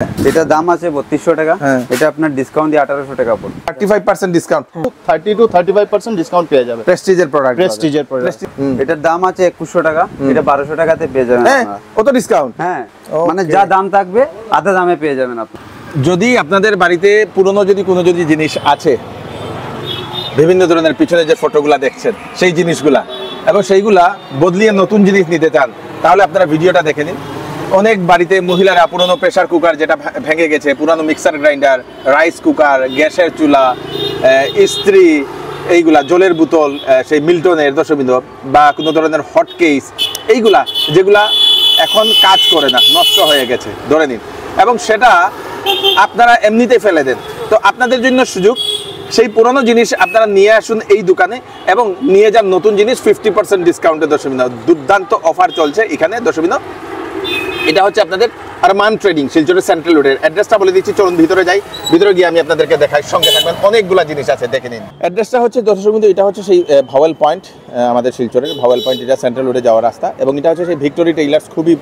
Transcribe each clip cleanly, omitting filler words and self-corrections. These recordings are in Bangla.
এটার দাম আছে 3200 টাকা। এটা আপনার ডিসকাউন্ট দিয়ে 1800 টাকা পড়বে। 35% ডিসকাউন্ট, 30 to 35% ডিসকাউন্ট পেয়ে যাবে। প্রেস্টিজের প্রোডাক্ট, এটার দাম আছে 2100 টাকা। এটা 1200 টাকাতে পেয়ে যাবেন আপনারা। কত ডিসকাউন্ট? হ্যাঁ, মানে যা দাম থাকবে আধা দামে পেয়ে যাবেন আপনি। যদি আপনাদের বাড়িতে পুরনো কোনো জিনিস আছে, বিভিন্ন ধরনের পিছনে যে ফটোগুলা দেখছেন সেই জিনিসগুলা, এবং সেইগুলা বদলিয়ে নতুন জিনিস নিতে চান, তাহলে আপনারা ভিডিওটা দেখে নিন। অনেক বাড়িতে মহিলারা পুরনো প্রেসার কুকার যেটা ভেঙে গেছে, পুরানো মিক্সার গ্রাইন্ডার, রাইস কুকার, গ্যাসের চুলা, ইস্ত্রি, এইগুলা জলের বোতল, সেই মিল্টনের দশবিন্দু বা কোনো ধরনের হট কেস, এইগুলা যেগুলা এখন কাজ করে না, নষ্ট হয়ে গেছে ধরে নিন, এবং সেটা আপনারা এমনিতেই ফেলে দেন। তো আপনাদের জন্য সুযোগ, সেই পুরনো জিনিস আপনারা নিয়ে আসুন এই দোকানে এবং নিয়ে যান নতুন জিনিস 50% ডিসকাউন্টে। দশমিন দুর্দান্ত অফার চলছে এখানে দশমিন। এটা হচ্ছে আপনাদের আরমান ট্রেডিং, শিলচরের সেন্ট্রাল রোডের। অ্যাড্রেসটা বলে দিচ্ছি, চলুন ভিতরে যাই। ভিতরে গিয়ে আমি আপনাদেরকে দেখাই, সঙ্গে থাকবেন, অনেকগুলো জিনিস আছে, দেখে নিন। অ্যাড্রেসটা হচ্ছে দর্শকবৃন্দ, এটা হচ্ছে সেই ভাওয়েল পয়েন্ট, আমাদের শিলচরের ভাওয়েল পয়েন্ট, এটা সেন্ট্রাল রোডে যাওয়ার রাস্তা, এবং এটা হচ্ছে সেই ভিক্টোরি টেইলার্স, খুবই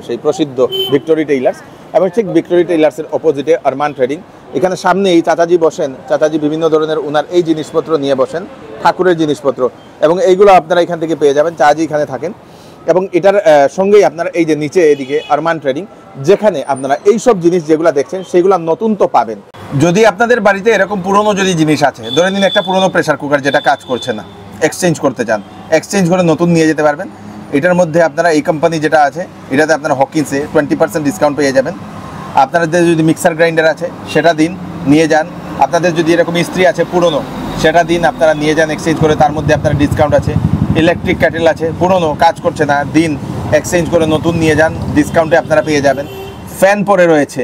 সেই প্রসিদ্ধ ভিক্টোরি টেইলার্স, এবং ঠিক ভিক্টোরি টেইলার্সের অপোজিটে আরমান ট্রেডিং। এখানে সামনে এই চাচাজি বসেন, চাচাজি বিভিন্ন ধরনের ওনার এই জিনিসপত্র নিয়ে বসেন, ঠাকুরের জিনিসপত্র, এবং এইগুলো আপনারা এখান থেকে পেয়ে যাবেন। চাচাজি এখানে থাকেন, এবং এটার সঙ্গেই আপনারা এই যে নিচে এদিকে আরমান ট্রেডিং, যেখানে আপনারা এই সব জিনিস যেগুলো দেখছেন সেগুলো নতুন তো পাবেন। যদি আপনাদের বাড়িতে এরকম পুরনো জিনিস আছে, ধরে নিন একটা পুরনো প্রেসার কুকার যেটা কাজ করছে না, এক্সচেঞ্জ করতে চান, এক্সচেঞ্জ করে নতুন নিয়ে যেতে পারবেন। এটার মধ্যে আপনারা এই কোম্পানি যেটা আছে, এটাতে আপনারা হকিন্সে 20% ডিসকাউন্ট পেয়ে যাবেন। আপনাদের যদি মিক্সার গ্রাইন্ডার আছে সেটা দিন, নিয়ে যান। আপনাদের যদি এরকম ইস্ত্রি আছে পুরনো, সেটা দিন, আপনারা নিয়ে যান এক্সচেঞ্জ করে, তার মধ্যে আপনার ডিসকাউন্ট আছে। ইলেকট্রিক ক্যাটেল আছে পুরনো, কাজ করছে না, দিন, এক্সচেঞ্জ করে নতুন নিয়ে যান, ডিসকাউন্টে আপনারা পেয়ে যাবেন। ফ্যান পরে রয়েছে,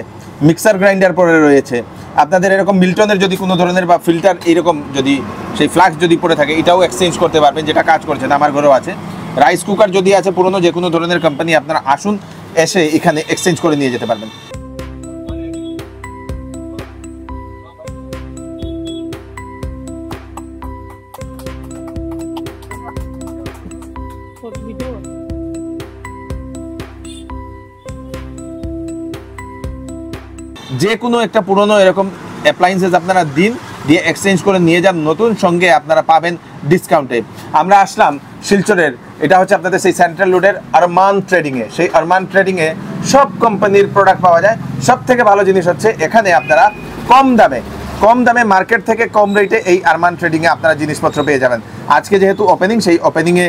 মিক্সার গ্রাইন্ডার পরে রয়েছে। আপনাদের এরকম মিল্টনের যদি কোনো ধরনের বা ফিল্টার এরকম যদি সেই ফ্লাক্স যদি পড়ে থাকে, এটাও এক্সচেঞ্জ করতে পারবেন, যেটা কাজ করছে না, আমার ঘরেও আছে। রাইস কুকার যদি আছে পুরনো যে কোনো ধরনের কোম্পানি, আপনারা আসুন, এসে এখানে এক্সচেঞ্জ করে নিয়ে যেতে পারবেন। যে কোনো একটা পুরনো এরকম অ্যাপ্লায়েন্সেস আপনারা দিন, দিয়ে এক্সচেঞ্জ করে নিয়ে যান নতুন, সঙ্গে আপনারা পাবেন ডিসকাউন্টে। আমরা আসলাম শিলচরের, এটা হচ্ছে আপনাদের সেই সেন্ট্রাল রোডের আরমান ট্রেডিংয়ে। সেই আরমান ট্রেডিংয়ে সব কোম্পানির প্রোডাক্ট পাওয়া যায়। সব থেকে ভালো জিনিস হচ্ছে এখানে আপনারা কম দামে মার্কেট থেকে কম রেটে এই আরমান ট্রেডিংয়ে আপনারা জিনিসপত্র পেয়ে যাবেন। আজকে যেহেতু ওপেনিং, সেই ওপেনিংয়ে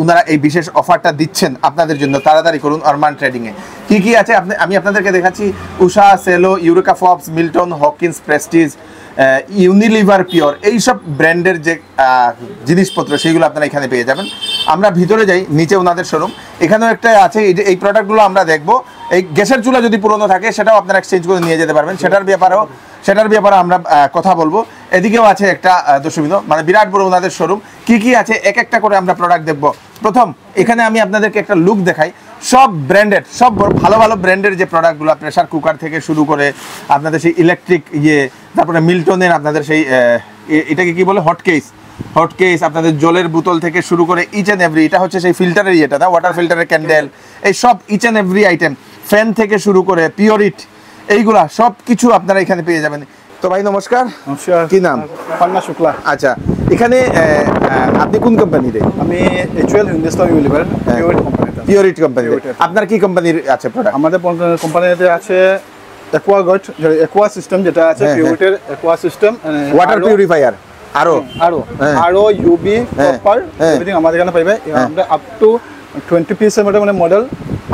ওনারা এই বিশেষ অফারটা দিচ্ছেন আপনাদের জন্য। তাড়াতাড়ি করুন আরমান ট্রেডিংয়ে। কী আছে আমি আপনাদেরকে দেখাচ্ছি। Usha, Cello, Eureka Forbes, Milton, Hawkins, Prestige, Unilever, Pure, এইসব ব্র্যান্ডের যে জিনিসপত্র সেইগুলো আপনারা এখানে পেয়ে যাবেন। আমরা ভিতরে যাই, নিচে ওনাদের শোরুম, এখানেও একটা আছে। এই প্রোডাক্টগুলো আমরা দেখবো। এই গ্যাসের চুলা যদি পুরনো থাকে সেটাও আপনারা এক্সচেঞ্জ করে নিয়ে যেতে পারবেন, সেটার ব্যাপারে আমরা কথা বলবো। এদিকেও আছে একটা দশমিন, মানে বিরাট বড় ওনাদের শোরুম। কি আছে এক একটা করে আমরা প্রোডাক্ট দেখবো। প্রথম এখানে আমি আপনাদেরকে একটা লুক দেখাই। সব ব্র্যান্ডেড, সব ভালো ব্র্যান্ডের যে প্রোডাক্টগুলো, প্রেসার কুকার থেকে শুরু করে আপনাদের সেই ইলেকট্রিক তারপরে মিল্টনের আপনাদের সেই এটাকে কি বলে, হট কেস, আপনাদের জলের বোতল থেকে শুরু করে ইচ অ্যান্ড এভরি, এটা হচ্ছে সেই ফিল্টারের না, ওয়াটার ফিল্টারের ক্যান্ডেল, এই সব each and every item, fan থেকে শুরু করে পিওরিট, এইগুলা সব কিছু আপনারা এখানে পেয়ে যাবেন। তো ভাই নমস্কার। কি নাম? পান্না শুক্লা। আচ্ছা, এখানে আপনি কোন কোম্পানির? আমি HUL Hindustan Unilever Pureit company. আপনার কি কোম্পানির আছে প্রোডাক্ট? আমাদের কোম্পানিতে আছে অ্যাকোয়া সিস্টেম, যেটা আছে পিওরিটের অ্যাকোয়া সিস্টেম, ওয়াটার পিউরিফায়ার, আরো ইউবি, কপার, এভরিথিং আমাদের এখানে পাইবে। আমরা আপ টু 20 পিসের মানে মডেল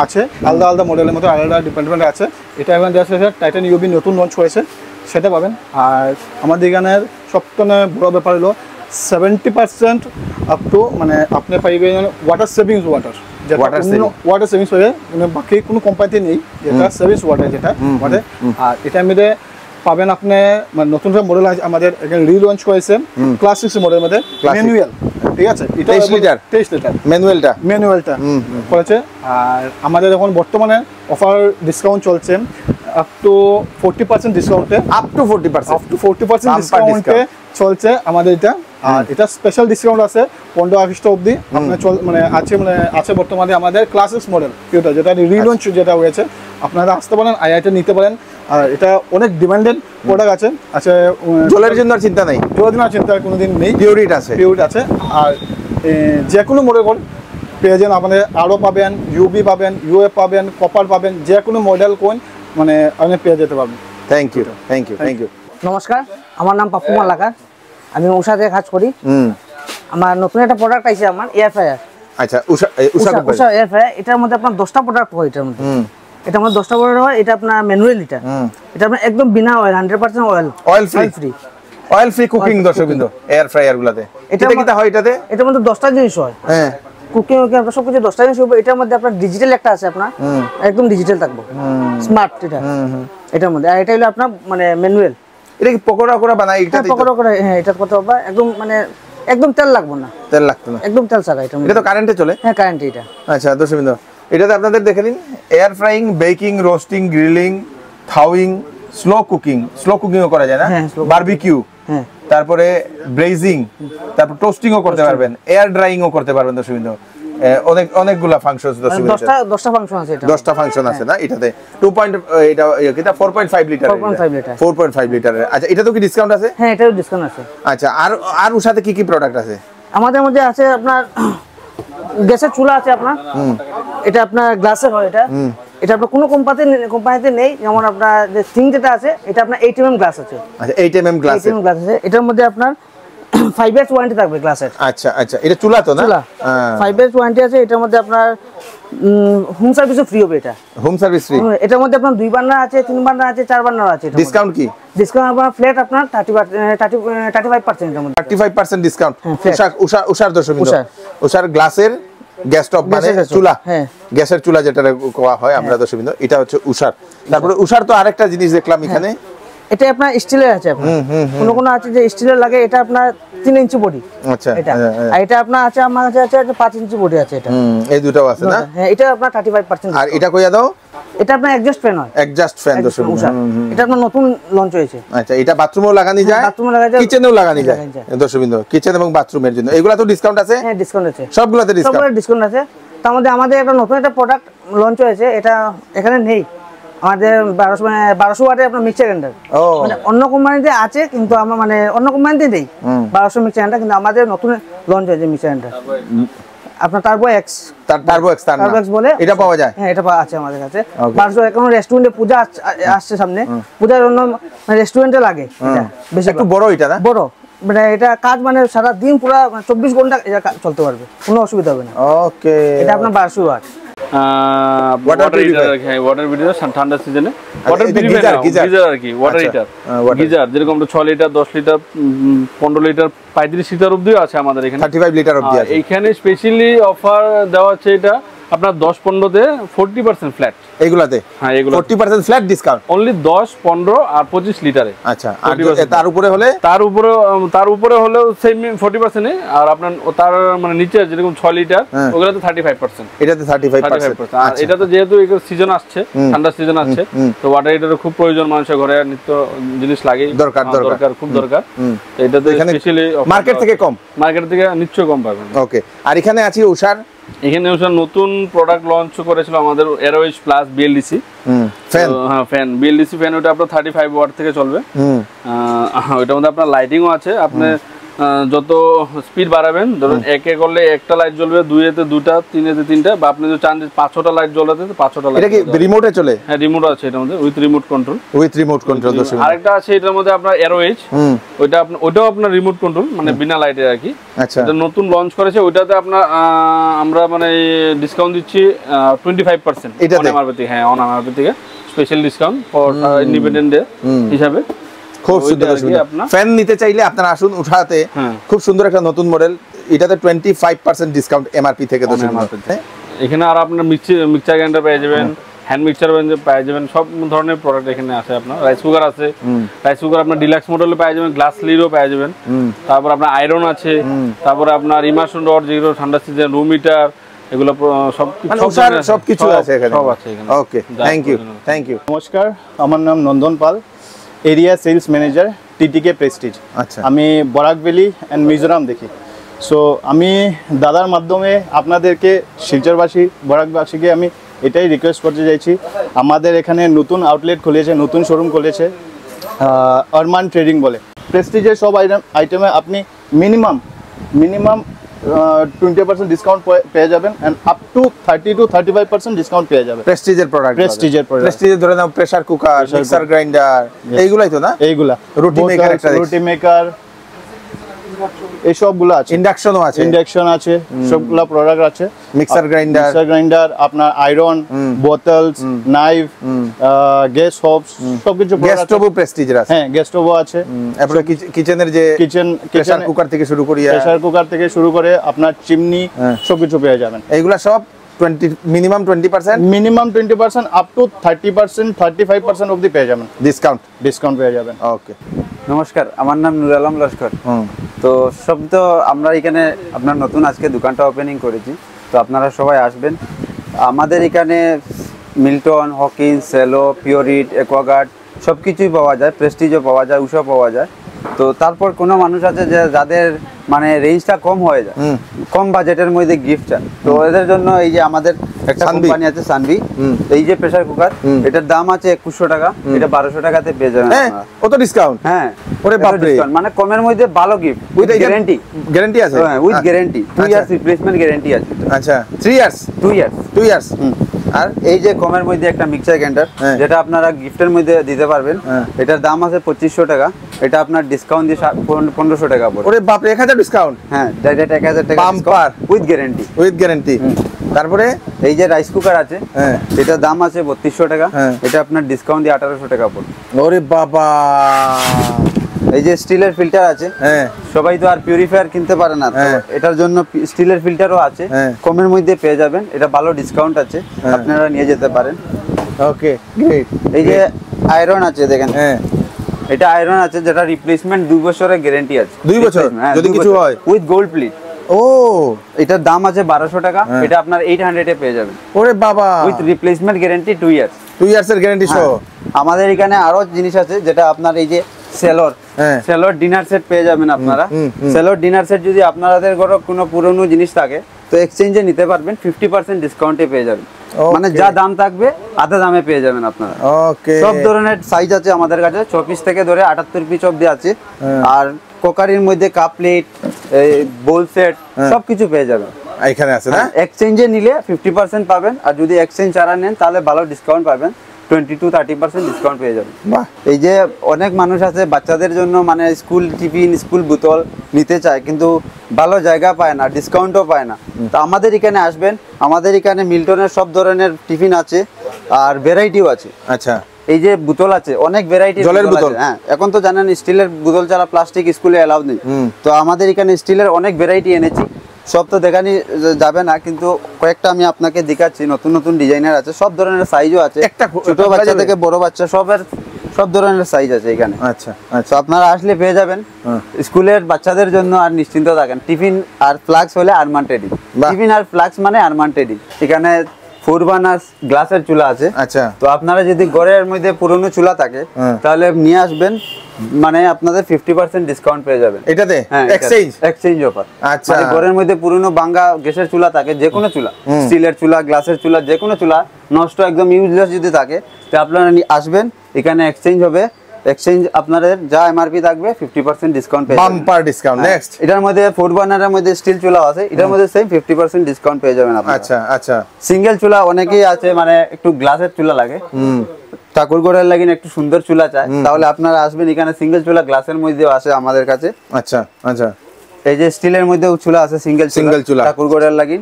আছে, আলাদা মডেলের মধ্যে আলাদা ডিপার্টমেন্ট আছে। এটা এখন যে আছে টাইটান ইউবি নতুন লঞ্চ করেছে, সেটা পাবেন। আর আমাদের এখানের সবথেকে বড় ব্যাপার হলো 70% আপ টু, মানে আপনি পাইবেন ওয়াটার সেভিংস ওয়াটার সেভিংস হয়ে, মানে বাকি কোনো কোম্পানিতে নেই, যেটা সেভিংস ওয়াটার, যেটা ওয়াটার। আর এটা মধ্যে পাবেন আপনি, মানে নতুন মডেল আমাদের এখানে রিলঞ্চ করেছে, ক্লাস 6 মডেলের মধ্যে ম্যানুয়াল, ঠিক আছে? এটা 23 লিটার ম্যানুয়ালটা করেছে। আর আমাদের এখন বর্তমানে অফার ডিসকাউন্ট চলছে আপ টু 40% ডিসকাউন্টে, আপ টু 40% ডিসকাউন্টে চলছে আমাদের এটা। আর এটা স্পেশাল ডিসকাউন্ট আছে 15 আগস্ট অবধি আপনার আছে বর্তমানে আমাদের ক্লাস 6 মডেল, যেটা রিলঞ্চ যেটা হয়েছে, আপনারা আসতে পারেন, আইআইটি নিতে পারেন। আর এটা অনেক ডিমান্ডেড প্রোডাক্ট আছে। আচ্ছা, জলের জন্য আর চিন্তা নাই, জলের জন্য চিন্তা কোনোদিন নেই, পিওরিট আছে, পিওরিট আছে। আর যে কোনো মডেল পেয়ে যান আপনাদের, আরও পাবেন, ইউবি পাবেন, ইউএফ পাবেন, কপার পাবেন, যে কোনো মডেল কোন মানে আপনি পেয়ে যেতে পারবেন। Thank you, thank you, thank you. নমস্কার, আমার নাম পাপ্পু মালাকার, আমি উষাতে কাজ করি। আমার নতুন একটা প্রোডাক্ট আছে, আমার এয়ার ফ্রায়ার। আচ্ছা, উষা এয়ার ফ্রায়ার, এটার মধ্যে আপনার 10টা প্রোডাক্ট হয়। এটার মধ্যে 10টা প্রোডাক্ট হয়। এটা আপনার ম্যানুয়াল, এটা আপনার একদম বিনা oil, 100% oil free, oil free cooking দর্শকবিন্দু এয়ার ফ্রায়ার গুলাতে। এটা কিটা হয় এটাতে? এটার মধ্যে 10টা জিনিস হয়। হ্যাঁ, কুকিং আপনার সবকিছু 10টা জিনিস হবে। এটার মধ্যে আপনার ডিজিটাল একটা আছে, আপনার একদম ডিজিটাল থাকবে, স্মার্ট এটা এটার মধ্যে। আর এটা হলো আপনার মানে ম্যানুয়াল। এটা কি পকোড়া করে বানাই? এটা পকোড়া করে, হ্যাঁ, এটা কত হবে একদম মানে একদম তেল লাগবে না, তেল লাগতো না, একদম তেল ছাড়া। এটা তো কারেন্টে চলে? হ্যাঁ, কারেন্টে এটা। আচ্ছা দর্শকবৃন্দ, এটাতে আপনাদের দেখে নিন, air frying, baking, roasting, grilling, thawing, slow কুকিংও করা যায় না, বারবিকিউ, তারপরে ব্রেজিং, তারপর টোস্টিংও করতে পারবেন, এয়ার ড্রাইংও করতে পারবেন দর্শকবৃন্দ। অনেকগুলা ফাংশন, 10টা ফাংশন আছে, এটা 10টা ফাংশন আছে না এটাতে। 4.5 লিটার, 4.5 লিটারের। আচ্ছা, এটা তো কি ডিসকাউন্ট আছে? হ্যাঁ, এটাও ডিসকাউন্ট আছে। আচ্ছা, আর ওর সাথে কি কি প্রোডাক্ট আছে? আমাদের মধ্যে আছে আপনার গ্যাসের চুলা আছে আপনার, এটা আপনার গ্লাসের হয়। এটা আপনার কোনো কোম্পানিতে নেই। যেমন আপনার যে সিঙ্ক যেটা আছে, এটা আপনার 8 mm গ্লাস আছে। আচ্ছা, 8 mm গ্লাস আছে। এটার মধ্যে আপনার 5 years ওয়ারেন্টি থাকবে গ্লাসের। আচ্ছা আচ্ছা, এটা চুলা তো না? চুলা 5 years ওয়ারেন্টি আছে। এটার মধ্যে আপনার হোম সার্ভিসও ফ্রি হবে। এটা হোম সার্ভিস ফ্রি। এটার মধ্যে আপনার 2 বার্নার আছে, 3 বার্নার আছে, 4 বার্নার আছে। ডিসকাউন্ট কি? ডিসকাউন্ট আপনার ফ্ল্যাট আপনার 35% এর মধ্যে, 35% ডিসকাউন্ট। উষার দর্শকবৃন্দ, উষার গ্লাসের গ্যাস স্টোভ মানে চুলা, হ্যাঁ, গ্যাসের চুলা যেটা কোয়া হয় আমরা দর্শকবৃন্দ, এটা হচ্ছে উষার। তারপরে উষার তো আরেকটা জিনিস দেখলাম এখানে, এটা আপনার স্টিলের আছে। আপনার কোনো আছে যে স্টিলের লাগে, এটা আপনার 3 ইঞ্চি বডি। আচ্ছা, এটা আর এটা আপনার আছে, আমার কাছে আছে 5 ইঞ্চি বডি আছে। এটা এই দুটোও আছে না? হ্যাঁ, এটা আপনার 35%। আর এটা কইয়া দাও, এটা আপনার এক্সজস্ট ফ্যান হয়, এক্সজস্ট ফ্যান দর্শকবৃন্দ। এটা আপনার নতুন লঞ্চ হয়েছে। আচ্ছা, এটা বাথরুমেও লাগানো যায়, কিচেনেও লাগানো যায় দর্শকবৃন্দ, কিচেন এবং বাথরুমের জন্য। এগুলা তো ডিসকাউন্ট আছে? হ্যাঁ, ডিসকাউন্ট আছে, সবগুলাতে ডিসকাউন্ট আছে। তার মধ্যে আমাদের একটা নতুন একটা প্রোডাক্ট লঞ্চ হয়েছে, এটা এখানে নেই। আমাদের 1200 ওয়াটের আপনার মিক্সার গ্রাইন্ডার, মানে অন্য কোম্পানিতে আছে কিন্তু আমরা মানে অন্য কোম্পানিতে নেই 1200 মিক্সার গ্রাইন্ডার, কিন্তু আমাদের নতুন লঞ্চ হয়েছে মিক্সার গ্রাইন্ডার আপনার টার্বো এক্স বলে। এটা পাওয়া যায়? হ্যাঁ, এটা আছে আমাদের কাছে। 1200 এখন রেস্টুরেন্টে পূজা আসছে সামনে, পূজার জন্য রেস্টুরেন্টে লাগে। এটা বেশি একটু বড়, এটা না বড়, মানে এটা কাজ মানে সারা দিন পুরো 24 ঘন্টা এটা চলতে পারবে, কোনো অসুবিধা হবে না। ওকে, এটা আপনার 1200 ওয়াট ওয়াটার হিটার, ঠান্ডা সিজনে ওয়াটার গিজার আর কি, ওয়াটার হিটার গিজার, যেরকম 6 লিটার, 10 লিটার, 15 লিটার, 35 লিটার অবধিও আছে আমাদের এখানে, 35 লিটার অবধি আছে। এইখানে স্পেশালি অফার দেওয়া হচ্ছে এটা আপনার 10-15 40% ফ্ল্যাট এইগুলাতে। হ্যাঁ, এগুলো 40% ফ্ল্যাট ডিসকাউন্ট অনলি 10, 15 আর 25 লিটারে। আচ্ছা, আর তার উপরে হলে? তার উপরে হলেও সেম 40%। আর আপনার তার মানে নিচে যেরকম 6 লিটার, ওগুলাতে 35%। এটাতে 35%। আর এটা তো যেহেতু সিজন আসছে, ঠান্ডা সিজন আসছে, তো ওয়াটার হিটারের খুব প্রয়োজন, মানুষের ঘরে নিত্য জিনিস লাগেই, দরকার খুব দরকার। তো এটাতে স্পেশালি মার্কেট থেকে নিশ্চয়ই কম পাবেন। ওকে, আর এখানে আছে উষার, এখানে উষার নতুন প্রোডাক্ট লঞ্চ করেছিল আমাদের, এরোইশ প্লাস বিএলডিসি ফ্যান। হ্যাঁ, ফ্যান বিএলডিসি ফ্যান, ওটা আপনার 35 ওয়াট থেকে চলবে। ওটার মধ্যে আপনার লাইটিংও আছে। আপনি যত স্পিড বাড়াবেন, ধরুন 1 করলে 1টা লাইট জ্বলবে, 2-এতে 2টা, 3-এতে 3টা, বা আপনি যদি চান যে 5-6টা লাইট জ্বলাতে, 5-6টা লাইট। এটা কি রিমোটে চলে? হ্যাঁ, রিমোট আছে এটার মধ্যে, উইথ রিমোট কন্ট্রোল। আরেকটা আছে এটার মধ্যে আপনার এরোইচ, ওটাও আপনার রিমোট কন্ট্রোল, মানে বিনা লাইটে আর কি। আচ্ছা, এটা নতুন লঞ্চ করেছে, ওইটাতে আপনার আমরা মানে ডিসকাউন্ট দিচ্ছি 25% অন এমআরপি থেকে। হ্যাঁ, অন এমআরপি থেকে special discount for independent day হিসাবে। খুব সুন্দর ফ্যান নিতে চাইলে আপনারা আসুন উঠাতে, খুব সুন্দর একটা নতুন মডেল। এটাতে 25% ডিসকাউন্ট এমআরপি থেকে। এখানে আর আপনার মিক্সার গ্রাইন্ডার পেয়ে যাবেন, হ্যান্ড মিক্সার পেয়ে যাবেন, সব ধরনের প্রোডাক্ট এখানে আছে। আপনার রাইস কুকার আছে, রাইস কুকার আপনার ডিলাক্স মডেলে পেয়ে যাবেন, গ্লাস লিডও পেয়ে যাবেন। তারপর আপনার আয়রন আছে, তারপরে আপনার ইমার্শন রড, যেগুলো ঠান্ডা সিজন, রুম হিটার, এগুলো সবকিছু আছে এখানে, সব আছে এখানে। ওকে, থ্যাংক ইউ। নমস্কার, আমার নাম নন্দন পাল, এরিয়া সেলস ম্যানেজার, টিটিকে প্রেস্টিজ। আচ্ছা, আমি বরাক ভ্যালি অ্যান্ড মিজোরাম দেখি। সো আমি দাদার মাধ্যমে আপনাদেরকে শিলচরবাসী, বরাকবাসীকে আমি এটাই রিকোয়েস্ট করতে চাইছি, আমাদের এখানে নতুন আউটলেট খুলেছে, নতুন শোরুম খুলেছে আরমান ট্রেডিং বলে। প্রেস্টিজের সব আইটেমে আপনি মিনিমাম 20% ডিসকাউন্ট পেয়ে যাবেন end up to 30 to 35% discount পেয়ে যাবেন প্রেস্টিজের প্রোডাক্ট, প্রেস্টিজের ধরে নাও প্রেসার কুকার, মিক্সার গ্রাইন্ডার, এইগুলাই তো না? এইগুলা রুটি মেকার, রুটি মেকার এই সবগুলো আছে, ইন্ডাকশনও আছে, ইন্ডাকশন আছে, সবগুলা প্রোডাক্ট আছে, মিক্সার গ্রাইন্ডার, আপনার আয়রন, বোতলস, নাইফ, গ্যাস হোবস, সবকিছু গ্যাস স্টোভও প্রেস্টিজের আছে। হ্যাঁ, গ্যাস স্টোভও আছে। তারপরে কিচেনের যে প্রেসার কুকার থেকে শুরু করে আপনার চিমনি সবকিছু পেয়ে যাবেন। এইগুলা সব মিনিমাম 20% আপ টু 30% 35% অবধি পেয়ে যাবেন ডিসকাউন্ট পেয়ে যাবেন। ওকে, নমস্কার, আমার নাম নুর আলম লস্কর। তো সব তো আমরা এখানে আপনার নতুন আজকে দোকানটা ওপেনিং করেছি, তো আপনারা সবাই আসবেন। আমাদের এখানে Milton, Hawkins, Cello, Pureit, Aquaguard সব কিছুই পাওয়া যায়, প্রেস্টিজও পাওয়া যায়, উষা পাওয়া যায়। তো তারপর কোনো মানুষ আছে যে যাদের মানে রেঞ্জটা কম হয়ে যায়, কম বাজেটের মধ্যে গিফট চান, তো এদের জন্য এই যে আমাদের একটা কোম্পানি আছে সানভি, এই যে প্রেসার কুকার, এটার দাম আছে 2100 টাকা, এটা 1200 টাকাতে পেয়ে যাবেন আপনারা। কত ডিসকাউন্ট? হ্যাঁ, ওরে বাপ রে, মানে কমের মধ্যে ভালো গিফট উইথ গ্যারান্টি আছে। হ্যাঁ, with guarantee 2 years replacement guarantee আছে। আচ্ছা, 3 ইয়ার্স 2 ইয়ার্স। আর এই যে কমের মধ্যে একটা মিক্সার গ্রাইন্ডার, যেটা আপনারা গিফটের মধ্যে দিতে পারবেন, এটার দাম আছে 2500 টাকা, এটা আপনার ডিসকাউন্ট দিয়ে 1500 টাকা পড়বে। ওরে বাপ রে, 1000 ডিসকাউন্ট? হ্যাঁ, ডাইরেক্ট 1000 টাকা বাম্পার উইথ গ্যারান্টি। তারপরে এই যে রাইস কুকার আছে, এটার দাম আছে 3200 টাকা, এটা আপনার ডিসকাউন্ট দিয়ে 1800 টাকা পড়বে। ওরে বাবা। এই যে স্টিলের ফিল্টার আছে, সবাই তো আর পিউরিফায়ার কিনতে পারে না, তো এটার জন্য স্টিলের ফিল্টারও আছে, কমের মধ্যে পেয়ে যাবেন, এটা ভালো ডিসকাউন্ট আছে, আপনারা নিয়ে যেতে পারেন। ওকে, গ্রেট। এই যে আয়রন আছে, দেখেন এটা আয়রন আছে, যেটা রিপ্লেসমেন্ট 2 বছরের গ্যারান্টি আছে। 2 বছর যদি কিছু হয়, উইথ গোল্ড প্লেট। ও, এটার দাম আছে 1200 টাকা, এটা আপনার 800 এ পেয়ে যাবেন। ওরে বাবা, উইথ রিপ্লেসমেন্ট গ্যারান্টি 2 ইয়ার্স। 2 ইয়ার্সের গ্যারান্টি সহ। আমাদের এখানে আরো জিনিস আছে, যেটা আপনার এই যে সেলর ডিনার সেট পেয়ে যাবেন আপনারা। সেলর ডিনার সেট যদি আপনাদের ঘরে কোনো পুরনো জিনিস থাকে, তো এক্সচেঞ্জে নিতে পারবেন, 50% ডিসকাউন্টে পেয়ে যাবেন। মানে যা দাম থাকবে আধা দামে পেয়ে যাবেন আপনারা। ওকে, সব ধরনের সাইজ আছে আমাদের কাছে, 24 থেকে ধরে 78 পিস অবধি আছে। আর কোকারির মধ্যে কাপ প্লেট, বোল সেট সবকিছু পেয়ে যাবেন এখানে আছে না? এক্সচেঞ্জে নিলে 50% পাবেন, আর যদি এক্সচেঞ্জ ছাড়া নেন তাহলে ভালো ডিসকাউন্ট পাবেন, 20 to 30% ডিসকাউন্ট পেয়ে যাবেন। এই যে অনেক মানুষ আছে বাচ্চাদের জন্য মানে স্কুল টিফিন, স্কুল বোতল নিতে চায়, কিন্তু ভালো জায়গা পায় না, ডিসকাউন্টও পায় না। তো আমাদের এখানে আসবেন, আমাদের এখানে মিল্টনের সব ধরনের টিফিন আছে, আর ভ্যারাইটিও আছে। আচ্ছা, এই যে বোতল আছে, অনেক ভ্যারাইটি জলের বোতল। হ্যাঁ, এখন তো জানেন স্টিলের বোতল ছাড়া প্লাস্টিক স্কুলে অ্যালাউ নেই, তো আমাদের এখানে স্টিলের অনেক ভ্যারাইটি এনেছি। সব তো দেখানি যাবে না, কিন্তু কয়েকটা আমি আপনাকে দেখাচ্ছি, নতুন নতুন ডিজাইনার আছে, সব ধরনের সাইজও আছে, ছোট বাচ্চা থেকে বড় বাচ্চা সব ধরনের সাইজ আছে এখানে। আচ্ছা, তো আপনারা আসলে পেয়ে যাবেন। স্কুলের বাচ্চাদের জন্য আর নিশ্চিন্ত থাকেন, টিফিন আর ফ্লাক্স হলে আরমান ট্রেডিং। টিফিন আর ফ্লাক্স মানে আরমান ট্রেডিং। এখানে 4 বার্নার গ্লাসের চুলা আছে। আচ্ছা, তো আপনারা যদি ঘরের মধ্যে পুরনো চুলা থাকে, তাহলে নিয়ে আসবেন, মানে আপনাদের 50% ডিসকাউন্ট পেয়ে যাবেন এটাতে। Exchange offer. আচ্ছা, মানে ঘরের মধ্যে পুরনো ভাঙা গ্যাসের চুলা থাকে, যে কোনো চুলা, স্টিলের চুলা, গ্লাসের চুলা, যে কোনো চুলা নষ্ট একদম ইউজলেস যদি থাকে, তো আপনারা আসবেন, এখানে এক্সচেঞ্জ হবে। এক্সচেঞ্জ আপনাদের যা এমআরপি থাকবে 50% ডিসকাউন্ট পেয়ে যাবেন। Bumper discount. নেক্সট, এটার মধ্যে 4 বার্নারের মধ্যে স্টিল চুলা আছে, এটার মধ্যে সেম 50% ডিসকাউন্ট পেয়ে যাবেন আপনারা। আচ্ছা আচ্ছা, সিঙ্গেল চুলা অনেকেই আছে, মানে একটু গ্লাসের চুলা লাগে, ঠাকুর ঘরের লাগিন একটু সুন্দর চুলা চায়, তাহলে আপনারা আসবেন, এখানে সিঙ্গেল চুলা গ্লাসের মধ্যেও আছে আমাদের কাছে। আচ্ছা আচ্ছা, এই যে স্টিলের মধ্যেও চুলা আছে, সিঙ্গেল চুলা ঠাকুর ঘরের লাগিন।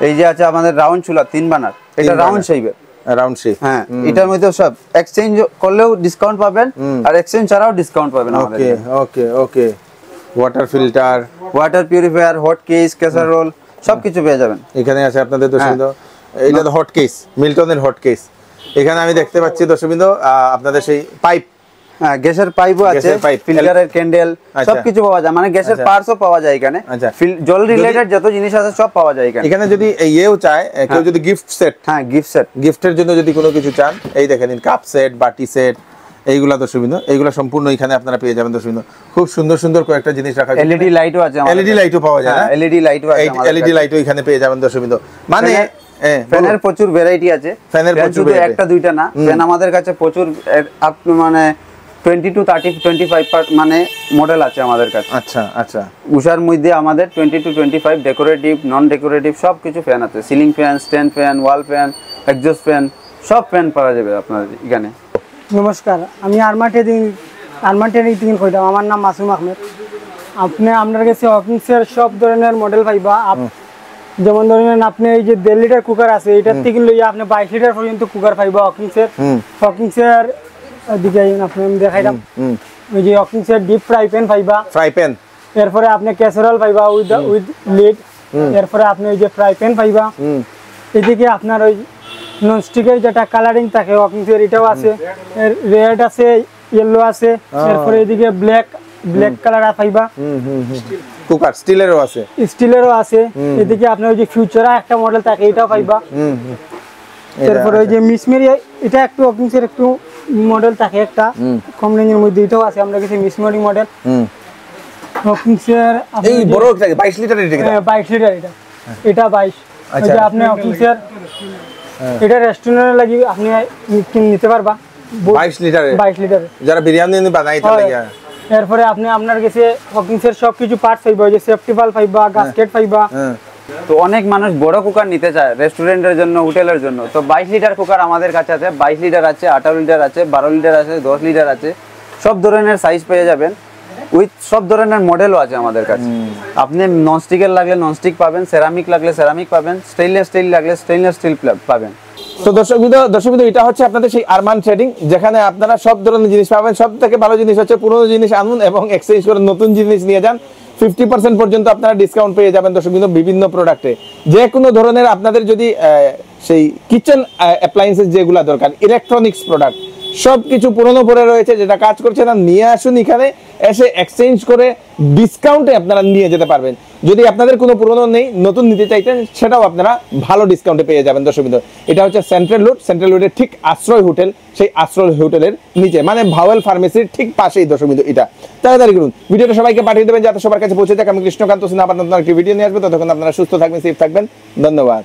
এই যে আছে আমাদের রাউন্ড চুলা 3 বার্নার, এটা রাউন্ড শেপের, রাউন্ড শেপ। হ্যাঁ, এটার মধ্যে সব এক্সচেঞ্জ করলেও ডিসকাউন্ট পাবেন, আর এক্সচেঞ্জ ছাড়াও ডিসকাউন্ট পাবেন আমাদের। Okay okay okay, water filter, water purifier, hot case, casserole সবকিছু পেয়ে যাবেন এখানে আছে আপনাদের। দর্শকবৃন্দ, এইটা তো হট কেস, মিল্টনের হট কেস। এখানে আমি দেখতে পাচ্ছি দর্শকবৃন্দ আপনাদের সেই পাইপ, হ্যাঁ, গ্যাসের পাইপও আছে, ফিল্টারের ক্যান্ডেল সবকিছু পাওয়া যায়, মানে গ্যাসের পার্টসও পাওয়া যায় এখানে। জল রিলেটেড যত জিনিস আছে সব পাওয়া যায় এখানে। এখানে যদি ইয়েও চায় কেউ, যদি গিফট সেট, হ্যাঁ গিফট সেট, গিফটের জন্য যদি কোনো কিছু চান, এই দেখেন কাপ সেট, বাটি সেট, এইগুলা দর্শকবৃন্দ, এইগুলা সম্পূর্ণ এখানে আপনারা পেয়ে যাবেন দর্শকবৃন্দ। খুব সুন্দর সুন্দর কয়েকটা জিনিস রাখা আছে। এলইডি লাইটও আছে, এলইডি লাইটও পাওয়া যায় না? এলইডি লাইটও আছে, এলইডি লাইটও এখানে পেয়ে যাবেন দর্শকবৃন্দ। মানে ফ্যানের প্রচুর ভ্যারাইটি আছে, ফ্যানের শুধু একটা দুইটা না, ফ্যান আমাদের কাছে প্রচুর মানে 20 to 30 25 মানে মডেল আছে আমাদের কাছে। আচ্ছা আচ্ছা, উষার মধ্যে আমাদের 20 to 25 ডেকোরেটিভ নন ডেকোরেটিভ সব কিছু ফ্যান আছে, সিলিং ফ্যান, স্ট্যান্ড ফ্যান, ওয়াল ফ্যান, এক্সজস্ট ফ্যান, সব ফ্যান পাওয়া যাবে আপনার এখানে। নমস্কার, আমি আরমান্টের থেকে কইতাম, আমার নাম মাসুম আহমেদ। আপনি আপনার কাছে হকিংসের সব ধরনের মডেল পাইবা। যেমন ধরেন আপনি এই যে 1.5 লিটার কুকার আছে, এটার থেকে লইয়া আপনি 22 লিটার পর্যন্ত কুকার পাইবা হকিংসের দিকে আপনি দেখাইলাম। ওই যে হকিংসের ডিপ ফ্রাই প্যান পাইবা, এরপরে আপনি ক্যাসারোল পাইবা উইথ লিড, এরপরে আপনি ওই যে ফ্রাই প্যান পাইবা। এদিকে আপনার ওই ননস্টিকের যেটা কালারিং থাকে হকিংসের, এটাও আছে, রেড আছে, ইয়েলো আছে, এরপরে এদিকে ব্ল্যাক কালার পাইবা। কুকার স্টিলেরও আছে। এদিকে আপনার ওই যে ফিউচারা একটা মডেল থাকে, এটাও পাইবা। তারপরে ওই যে মিসমেরি, এটা একটু হকিংসের একটু মডেল থাকে একটা কম রেঞ্জের মধ্যে, এটাও আছে আমরা কাছে মিসমেরি মডেল হকিংসের। এই বড় 22 লিটার, হ্যাঁ 22 লিটার, এটা 22। ওই যে আপনি হকিংসের এটা রেস্টুরেন্টে লাগি আপনি নিতে পারবা 22 লিটার যারা বিরিয়ানি বানাই তা লাগা। এরপরে আপনি আপনার কাছে হকিংসের সবকিছু পার্টস পাইবা, ওই যে সেফটি ভালভ পাইবা, গাস্কেট পাইবা। তো অনেক মানুষ বড় কুকার নিতে চায় রেস্টুরেন্টের জন্য, হোটেলের জন্য, তো 22 লিটার কুকার আমাদের কাছে আছে। 22 লিটার আছে, 18 লিটার আছে, 12 লিটার আছে, 10 লিটার আছে, সব ধরনের সাইজ পেয়ে যাবেন, উইথ সব ধরনের মডেলও আছে আমাদের কাছে। আপনি ননস্টিকের লাগলে ননস্টিক পাবেন, সেরামিক লাগলে সেরামিক পাবেন, স্টেইনলেস স্টিল লাগলে স্টেইনলেস স্টিল পাবেন। তো দর্শক বিন্দু, এটা হচ্ছে আপনাদের সেই আরমান ট্রেডিং, যেখানে আপনারা সব ধরনের জিনিস পাবেন। সব থেকে ভালো জিনিস হচ্ছে পুরনো জিনিস আনুন এবং এক্সচেঞ্জ করে নতুন জিনিস নিয়ে যান। 50% পর্যন্ত আপনারা ডিসকাউন্ট পেয়ে যাবেন দর্শক বিন্দু, বিভিন্ন প্রোডাক্টে। যে কোনো ধরনের আপনাদের যদি সেই কিচেন অ্যাপ্লায়েন্সেস যেগুলো দরকার, ইলেকট্রনিক্স প্রোডাক্ট, সব কিছু পুরনো পড়ে রয়েছে, যেটা কাজ করছে না, নিয়ে আসুন এখানে, এসে এক্সচেঞ্জ করে ডিসকাউন্টে আপনারা নিয়ে যেতে পারবেন। যদি আপনাদের কোনো পুরনো নেই, নতুন নিতে চাইতেন, সেটাও আপনারা ভালো ডিসকাউন্টে পেয়ে যাবেন দর্শক বিন্দু। এটা হচ্ছে সেন্ট্রাল রোডের ঠিক আশ্রয় হোটেল, সেই আশ্রয় হোটেলের নিচে, মানে ভাওয়েল ফার্মেসির ঠিক পাশেই দর্শক বিন্দু। এটা তাড়াতাড়ি করুন, ভিডিওটা সবাইকে পাঠিয়ে দেবেন যাতে সবার কাছে পৌঁছে যাক। আমি কৃষ্ণকান্ত সিনহা আপনার নতুন একটি ভিডিও নিয়ে আসবো। ততক্ষণ আপনারা সুস্থ থাকবেন, সেফ থাকবেন। ধন্যবাদ।